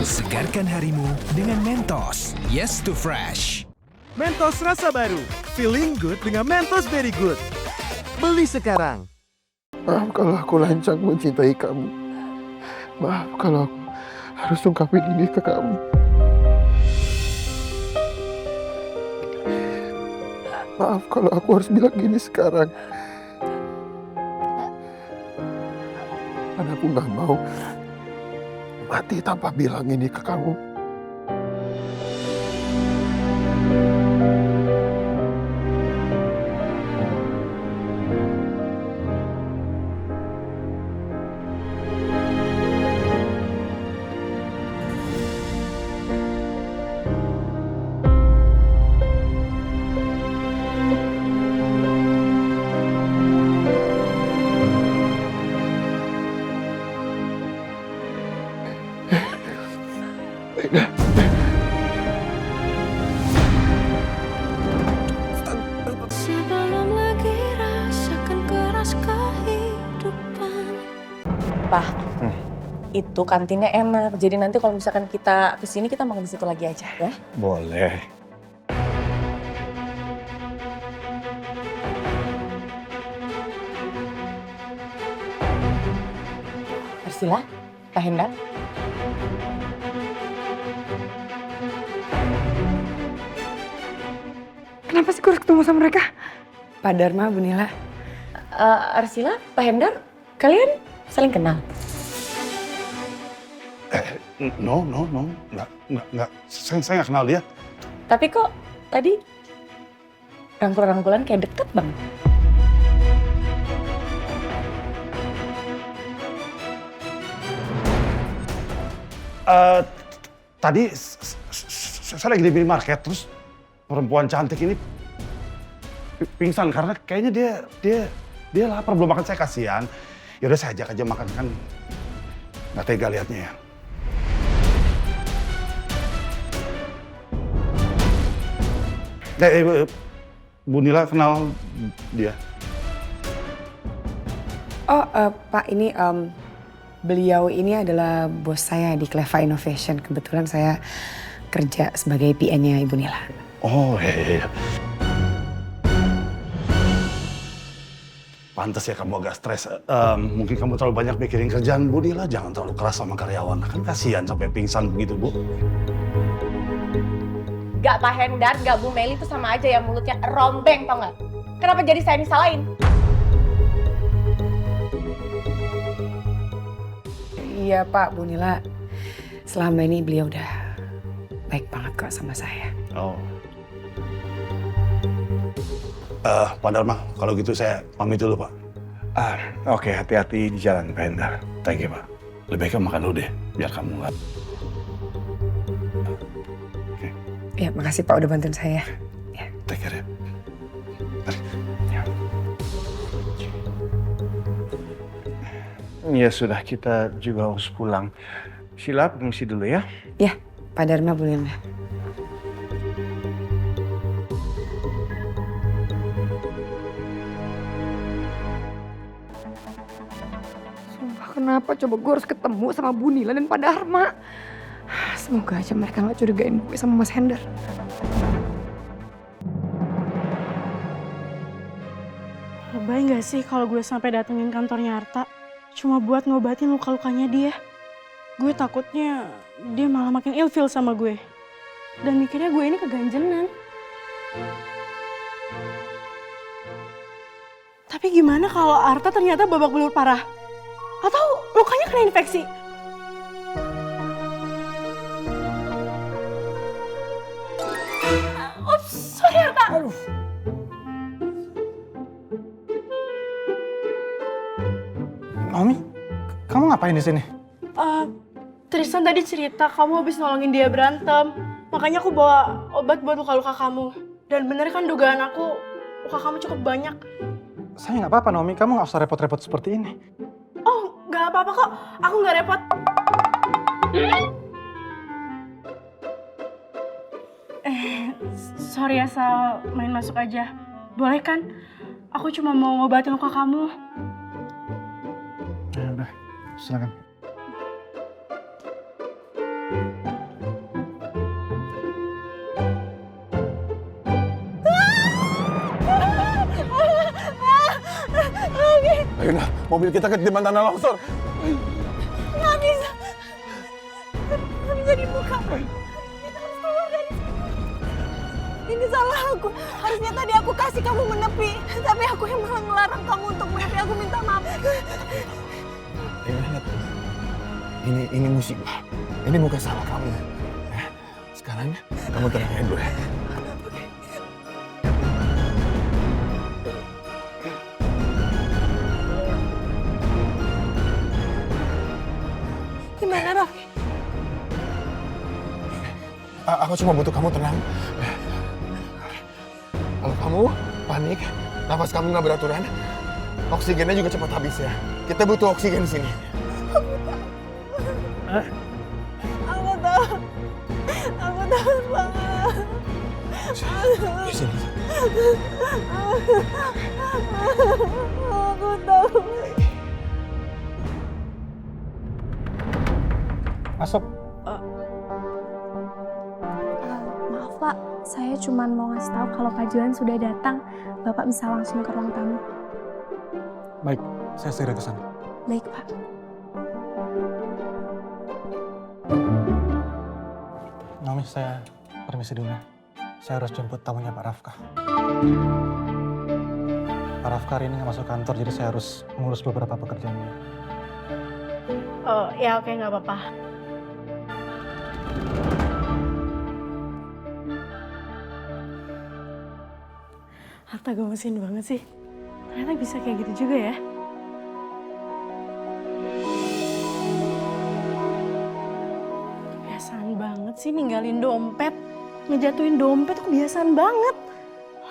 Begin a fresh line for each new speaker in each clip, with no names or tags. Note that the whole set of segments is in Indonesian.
Segarkan harimu dengan Mentos. Yes to fresh.
Mentos rasa baru. Feeling good dengan Mentos Very Good. Beli sekarang.
Maaf kalau aku lancang mencintai kamu. Maaf kalau aku harus ungkapin ini ke kamu. Maaf kalau aku harus bilang gini sekarang. Karena aku gak mau mati tanpa bilang ini ke kamu.
Sebelum lagi rasakan keras kehidupan.
Pak, itu kantinnya enak. Jadi nanti kalau misalkan kita kesini, kita makan di situ lagi aja ya.
Boleh.
Arsila, Pak Hendar.
Kenapa sih gue harus ketemu sama mereka? Pak Dharma, Bu Nila.
Arsila, Pak Hendar, kalian saling kenal?
No. Nggak. Saya nggak kenal dia.
Tapi kok tadi rangkul-rangkulan kayak deket banget.
Tadi saya lagi di minimarket, terus perempuan cantik ini pingsan karena kayaknya dia lapar, belum makan. Saya kasihan. Yaudah saya ajak aja makan, kan nggak tega liatnya ya. Bu Nila kenal dia?
Oh, Pak, ini beliau ini adalah bos saya di Cleva Innovation. Kebetulan saya kerja sebagai PN-nya Ibu Nila.
Oh, iya. Pantes ya kamu agak stres. Mungkin kamu terlalu banyak mikirin kerjaan. Bu Nila jangan terlalu keras sama karyawan. Kan kasihan sampai pingsan begitu, Bu.
Gak Pak Hendar, gak Bu Meli itu sama aja ya, mulutnya rombeng tau gak? Kenapa jadi saya disalahin?
Iya Pak, Bu Nila. Selama ini beliau udah baik banget kok sama saya.
Oh. Pak Dharma, kalau gitu saya pamit dulu, Pak. Oke, hati-hati di jalan, Pak Hendar. Thank you, Pak. Lebih baik kamu makan dulu deh, biar kamu nggak...
Ya, makasih Pak udah bantuin saya. Ya.
Take care ya. Mari. Ya sudah, kita juga harus pulang. Sila, permisi dulu ya.
Ya, Pak Dharma, Bu Nila. Sumpah, kenapa coba gue harus ketemu sama Bu Nila dan Pak Dharma? Semoga aja mereka gak curigain gue sama Mas Hendar.
Lebay gak sih kalau gue sampai datengin kantornya Arta cuma buat ngobatin luka-lukanya dia? Gue takutnya dia malah makin ilfil sama gue. Dan mikirnya gue ini keganjenan. Tapi gimana kalau Arta ternyata babak belur parah? Atau lukanya kena infeksi? Ups, sorry Arta.
Naomi, kamu ngapain di sini?
Tristan tadi cerita kamu habis nolongin dia berantem. Makanya aku bawa obat buat luka-luka kamu. Dan bener kan dugaan aku, luka kamu cukup banyak.
Saya nggak apa-apa, Naomi. Kamu nggak usah repot-repot seperti ini.
Oh, nggak apa-apa kok. Aku nggak repot. Sorry ya, Sal. Main masuk aja. Boleh kan? Aku cuma mau ngobatin luka kamu.
Ya udah, silakan.
Ayo nah, mobil kita ketiban tanah longsor.
Nggak bisa. Nggak bisa dibuka. Kita harus keluar dari sini. Ini salah aku. Harusnya tadi aku kasih kamu menepi. Tapi aku yang malah ngelarang kamu untuk menepi. Aku minta maaf.
Ayo lihat. Ini musibah. Ini bukan salah kamu. Ya, sekarang kamu tenang ya dulu ya.
Gimana, Raffi?
Aku cuma butuh kamu tenang. Kalau kamu panik, nafas kamu nggak beraturan, oksigennya juga cepat habis ya. Kita butuh oksigen di sini.
Aku tahu. Aku tahu banget.
Di sini.
Aku tahu.
Masuk.
Maaf Pak, saya cuma mau ngasih tahu kalau Pak Johan sudah datang. Bapak bisa langsung ke ruang tamu.
Baik, saya segera ke sana.
Baik Pak.
Naomi, saya permisi dulu ya. Saya harus jemput tamunya Pak Rafka. Pak Rafka hari ini nggak masuk kantor, jadi saya harus mengurus beberapa pekerjaannya.
Oh, ya oke, nggak apa-apa. Harta gemesin banget sih. Ternyata bisa kayak gitu juga ya. Kebiasaan banget sih ninggalin dompet. Ngejatuhin dompet tuh kebiasaan banget.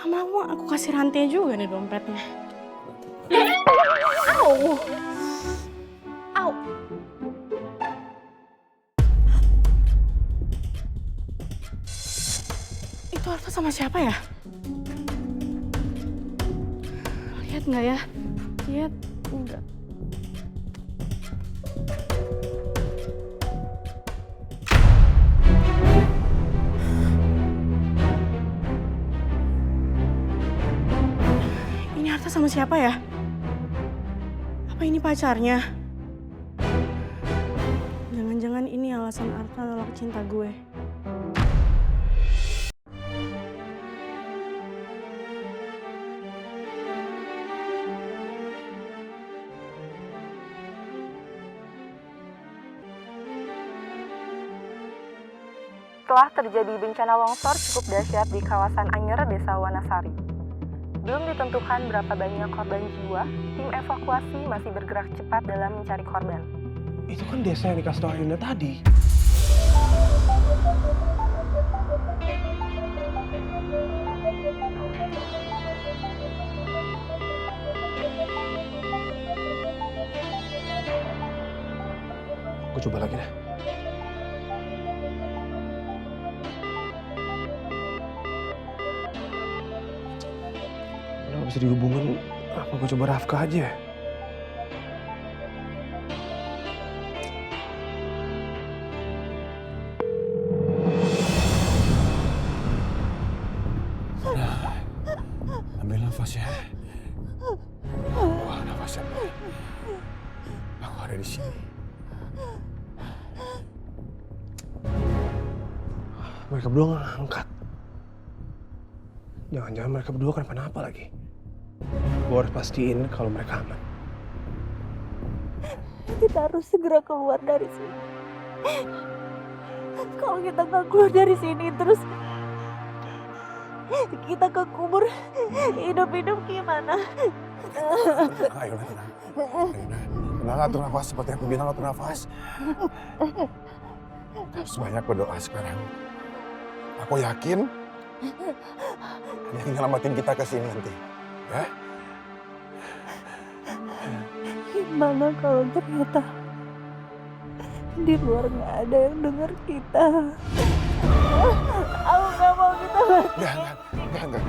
Lama-lama aku kasih rantai juga nih dompetnya. Au! Au! Itu Harta sama siapa ya? Lihat nggak ya? Lihat enggak. Ini Harta sama siapa ya? Apa ini pacarnya? Jangan-jangan ini alasan Harta nolak cinta gue.
Setelah terjadi bencana longsor cukup dahsyat di kawasan Anyer, Desa Wanasari. Belum ditentukan berapa banyak korban jiwa, tim evakuasi masih bergerak cepat dalam mencari korban.
Itu kan desa yang dikasih tau Ayunda tadi. Aku coba lagi deh. Kalau bisa dihubungin, apa gue coba Rafka aja ya?
Ambil nafas ya. Wah, nafasnya. Aku ada di sini.
Mereka berdua nggak angkat. Jangan-jangan mereka berdua kenapa-napa lagi. Gue harus pastiin kalau mereka aman.
Kita harus segera keluar dari sini. Kalau kita nggak keluar dari sini terus kita kekubur hidup-hidup gimana?
Ayo, tenang. Tenang, atur nafas. Seperti aku bilang, atur nafas. Harus banyak berdoa sekarang. Aku yakin ada yang nyelamatin kita ke sini nanti. Ya?
Gimana kalau ternyata di luar nggak ada yang dengar kita? Aku nggak mau kita mati.
Enggak.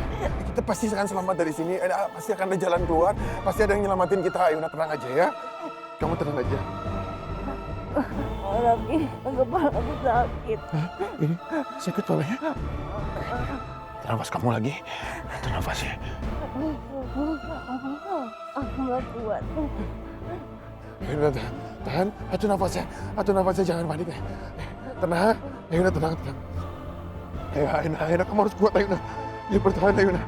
Kita pasti akan selamat dari sini. Pasti akan ada jalan keluar. Pasti ada yang nyelamatin kita. Ayo, tenang aja ya. Kamu tenang aja.
Tapi kepala aku sakit.
Ini sakit kepalanya. Tahan nafas kamu lagi. Tahan nafas ya.
Aku gak kuat.
Ayo tahan. Atur nafasnya. Jangan panik ya. Tenang. Ayo tenang. Ayo Ayuna, kamu harus kuat Ayuna. Ayo bertahan Ayuna.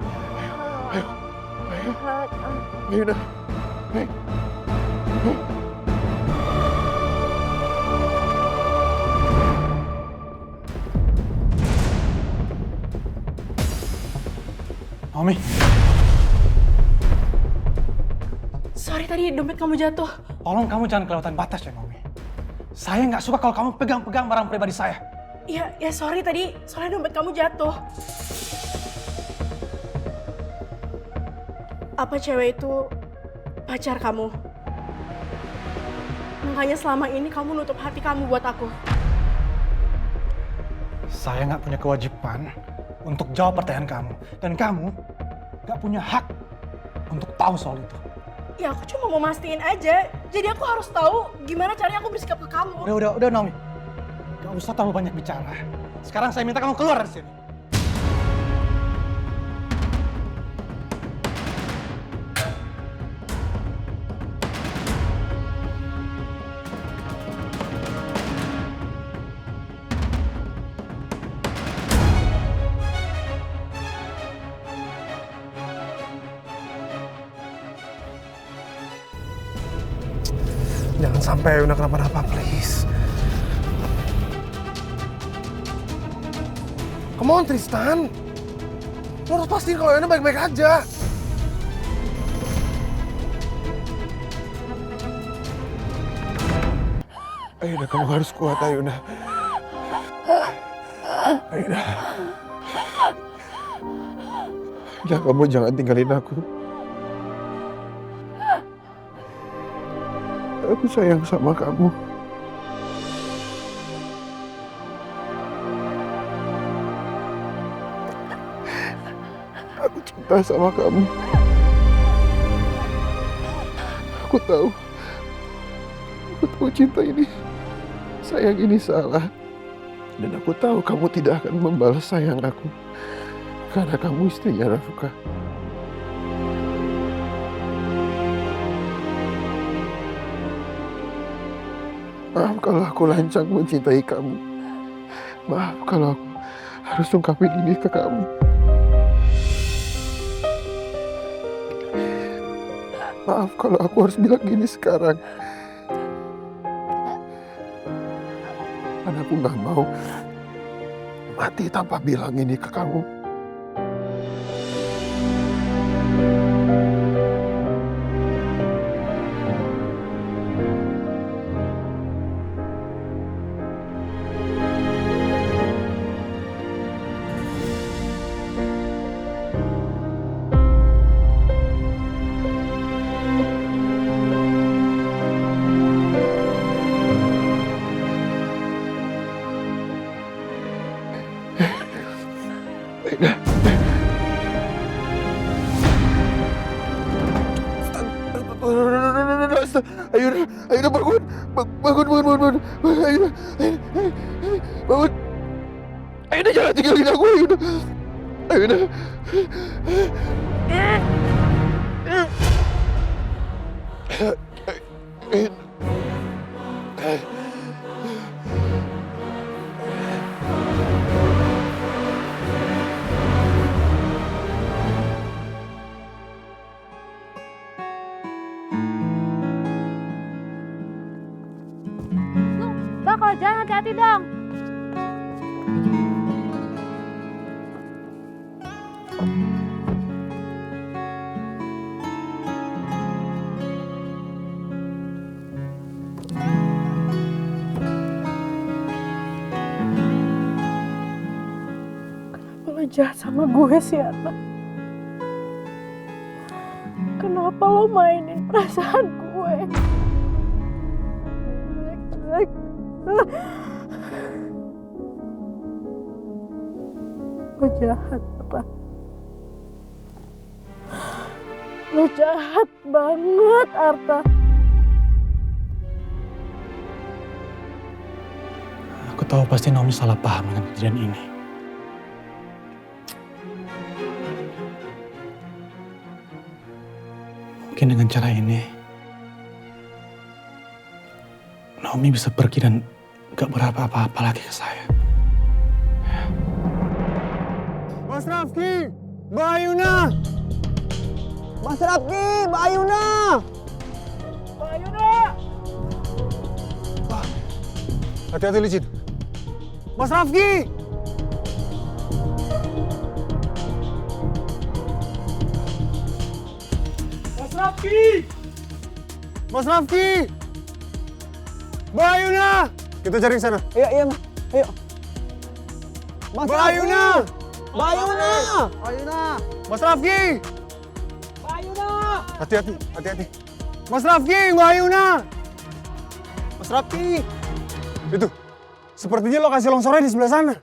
Ayo. Ayuna. Ayo.
Naomi.
Sorry tadi dompet kamu jatuh.
Tolong kamu jangan kelewatan batas ya, Naomi. Saya nggak suka kalau kamu pegang-pegang barang pribadi saya.
Ya sorry tadi, soalnya dompet kamu jatuh. Apa cewek itu pacar kamu? Makanya selama ini kamu nutup hati kamu buat aku.
Saya nggak punya kewajiban untuk jawab pertanyaan kamu. Dan kamu nggak punya hak untuk tahu soal itu.
Ya aku cuma mau mastiin aja. Jadi aku harus tahu gimana caranya aku bersikap ke kamu.
Udah Naomi. Gak usah terlalu banyak bicara. Sekarang saya minta kamu keluar dari sini.
Jangan sampai Ayuna kenapa-napa, please. Come on, Tristan. Lo harus pastiin kalau Ayuna baik-baik aja. Ayuna, kamu harus kuat, Ayuna. Ayuna. Ayuna, kamu jangan tinggalin aku. Aku sayang sama kamu. Aku cinta sama kamu. Aku tahu cinta ini, sayang ini salah. Dan aku tahu kamu tidak akan membalas sayang aku. Karena kamu istrinya Rafuka. Maaf kalau aku lancang mencintai kamu. Maaf kalau aku harus ungkapin ini ke kamu. Maaf kalau aku harus bilang gini sekarang. Karena aku gak mau mati tanpa bilang ini ke kamu. Ayuna bangun. Ayuna bangun. Ayuna jangan tinggalin aku, Ayuna. Ayuna.
Bang, kalau jalan hati-hati dong.
Kenapa lo jahat sama gue sih, Atta? Kenapa lo mainin perasaan gue? Lo jahat, Atta. Lo jahat banget, Arta.
tahu pasti Naomi salah paham dengan kejadian ini. Mungkin dengan cara ini, Naomi bisa pergi dan gak berapa apa-apa lagi ke saya.
Mas Rafki, Mbak Ayuna! Mas Rafki, Mbak Ayuna! Mbak Ayuna! Hati-hati licin. Mas Rafki! Mas Rafki! Mas Rafki! Mbak Ayuna! Kita cari ke sana. Ayo, iya, Mas. Ayo. Mas Mbak Ayuna! Mbak Ayuna! Ayuna! Mas Rafki! Mbak Ayuna! Hati-hati, hati-hati. Mas Rafki, Mbak Ayuna! Mas Rafki! Itu, sepertinya lokasi longsornya di sebelah sana.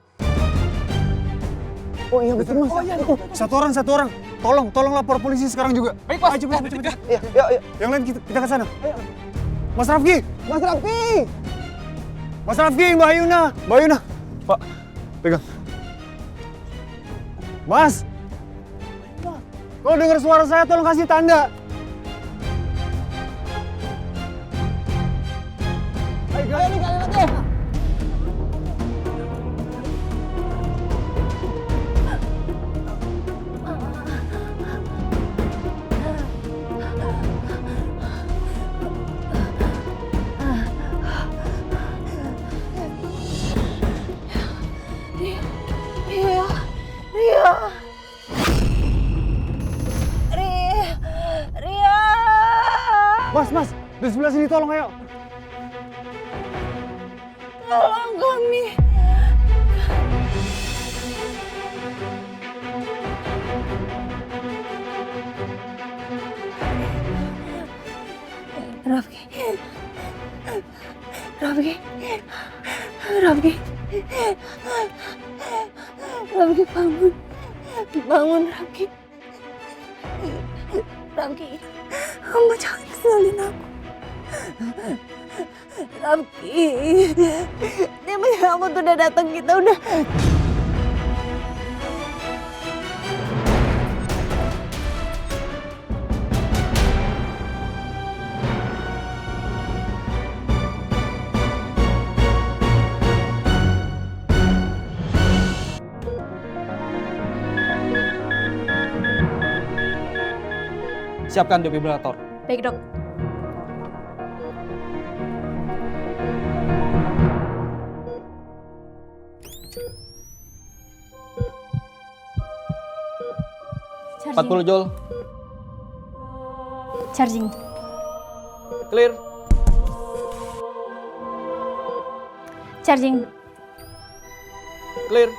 Oh iya betul Mas. Oh iya, itu. Satu orang. Tolong lapor polisi sekarang juga. Baik Mas. Ayo cepet. Iya. Yang lain kita ke sana. Ayo. Mas Rafki! Mas Rafki! Mas Rafki, Mbak Ayuna! Mbak Ayuna! Pak, pegang. Mas! Kalau dengar suara saya tolong kasih tanda. Ayo nih kalian lagi. Mas, di sebelah sini tolong ayo.
Tolong kami. Rafki, bangun Rafki. Rafki, kamu jangan kesalin aku. Rafki, dia kamu tuh udah datang, kita udah.
Siapkan defibrilator.
Baik, Dok.
Charging. 40 joule.
Charging.
Clear.
Charging.
Clear.